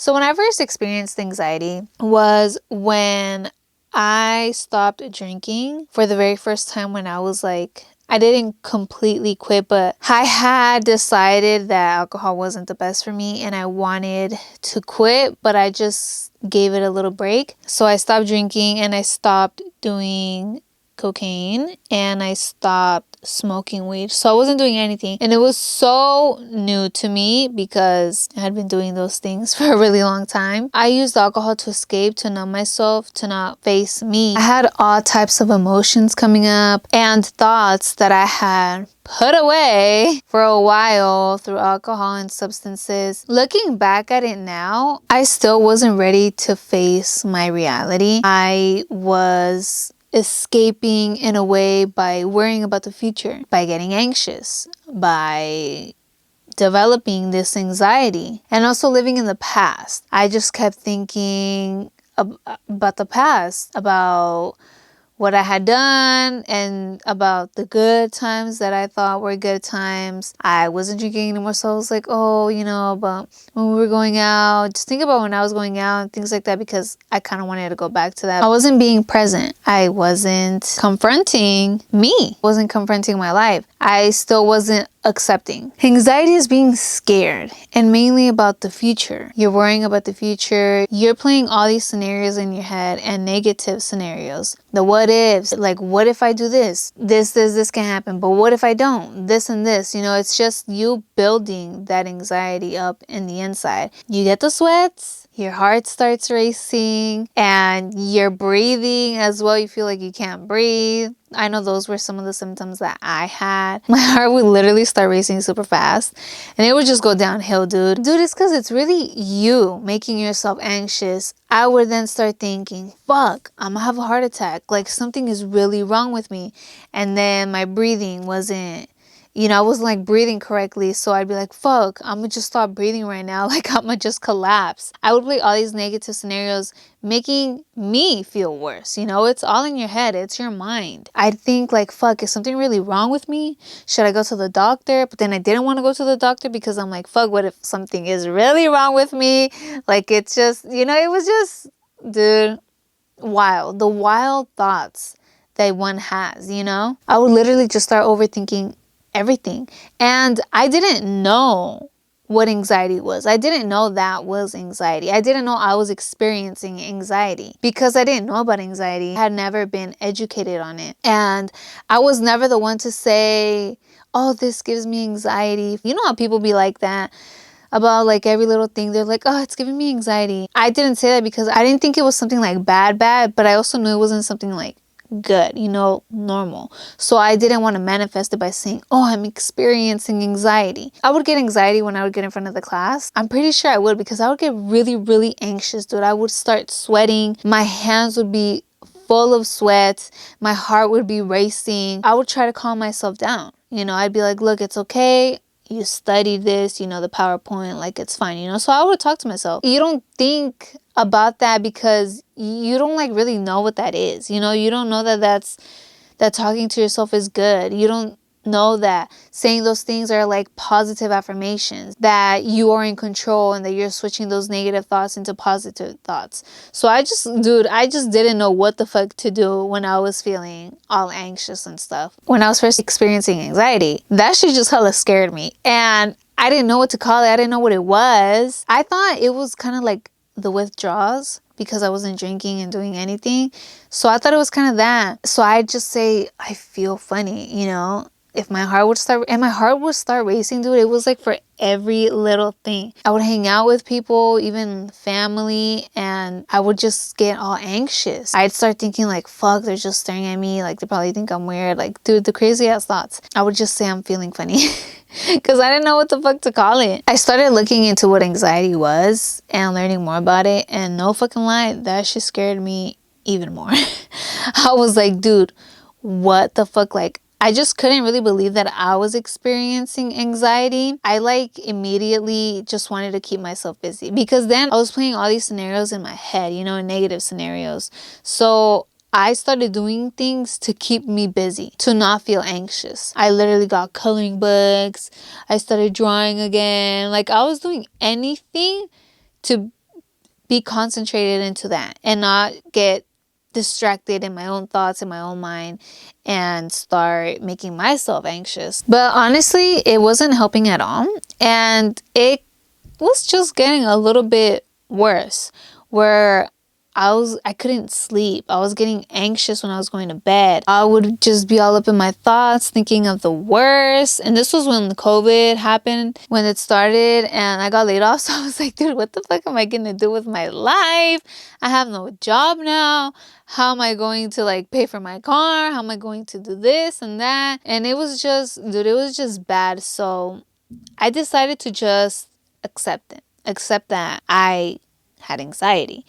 So when I first experienced anxiety was when I stopped drinking for the very first time when I was like, I didn't completely quit, but I had decided that alcohol wasn't the best for me and I wanted to quit, but I just gave it a little break. So I stopped drinking and I stopped doing cocaine and I stopped smoking weed. So I wasn't doing anything. And it was so new to me because I had been doing those things for a really long time. I used alcohol to escape, to numb myself, to not face me. I had all types of emotions coming up and thoughts that I had put away for a while through alcohol and substances. Looking back at it now, I still wasn't ready to face my reality. I was escaping in a way by worrying about the future, by getting anxious, by developing this anxiety, and also living in the past. I just kept thinking about the past, about what I had done and about the good times that I thought were good times. I wasn't drinking anymore, so I was like, oh, but when we were going out, just think about when I was going out and things like that, because I kind of wanted to go back to that. I wasn't being present. I wasn't confronting me. I wasn't confronting my life. I still wasn't accepting. Anxiety is being scared, and mainly about the future. You're worrying about the future. You're playing all these scenarios in your head and negative scenarios. The what ifs, like what if I do this? This can happen, but what if I don't? This and this, it's just you building that anxiety up in the inside. You get the sweats, your heart starts racing, and you're breathing as well. You feel like you can't breathe. I know those were some of the symptoms that I had. My heart would literally start racing super fast and it would just go downhill, dude. It's because it's really you making yourself anxious. I would then start thinking, fuck, I'm gonna have a heart attack. Like something is really wrong with me. And then my breathing wasn't, I wasn't like breathing correctly. So I'd be like, fuck, I'm gonna just stop breathing right now. Like I'm gonna just collapse. I would play all these negative scenarios, making me feel worse. It's all in your head. It's your mind. I'd think like, fuck, is something really wrong with me? Should I go to the doctor? But then I didn't want to go to the doctor because I'm like, fuck, what if something is really wrong with me? Like it's just, it was just, dude, wild. The wild thoughts that one has, I would literally just start overthinking everything. And I didn't know what anxiety was. I didn't know that was anxiety. I didn't know I was experiencing anxiety because I didn't know about anxiety. I had never been educated on it. And I was never the one to say, oh, this gives me anxiety. You know how people be like that about like every little thing. They're like, oh, it's giving me anxiety. I didn't say that because I didn't think it was something like bad, but I also knew it wasn't something like good, normal. So I didn't want to manifest it by saying, oh, I'm experiencing anxiety. I would get anxiety when I would get in front of the class. I'm pretty sure I would because I would get really, really anxious, dude. I would start sweating. My hands would be full of sweat. My heart would be racing. I would try to calm myself down. I'd be like, look, it's okay. You studied this, the PowerPoint, like it's fine, So I would talk to myself. You don't think about that because you don't like really know what that is. You don't know that talking to yourself is good. You don't know that saying those things are like positive affirmations, that you are in control and that you're switching those negative thoughts into positive thoughts. So I just didn't know what the fuck to do when I was feeling all anxious and stuff. When I was first experiencing anxiety, that shit just hella scared me. And I didn't know what to call it. I didn't know what it was. I thought it was kind of like the withdrawals because I wasn't drinking and doing anything. So I thought it was kind of that. So I'd just say, I feel funny, If my heart would start racing, dude, it was like for every little thing. I would hang out with people, even family, and I would just get all anxious. I'd start thinking like, fuck, they're just staring at me. Like they probably think I'm weird. Like, dude, the crazy ass thoughts. I would just say I'm feeling funny because I didn't know what the fuck to call it. I started looking into what anxiety was and learning more about it. And no fucking lie, that shit scared me even more. I was like, dude, what the fuck? Like, I just couldn't really believe that I was experiencing anxiety. I like immediately just wanted to keep myself busy because then I was playing all these scenarios in my head, negative scenarios. So I started doing things to keep me busy, to not feel anxious. I literally got coloring books. I started drawing again. Like I was doing anything to be concentrated into that and not get distracted in my own thoughts, in my own mind, and start making myself anxious. But honestly, it wasn't helping at all. And it was just getting a little bit worse, where I couldn't sleep. I was getting anxious when I was going to bed. I would just be all up in my thoughts, thinking of the worst. And this was when COVID happened, when it started, and I got laid off. So I was like, dude, what the fuck am I gonna do with my life? I have no job now. How am I going to like pay for my car? How am I going to do this and that? And it was just, dude, it was just bad. So I decided to just accept that I had anxiety.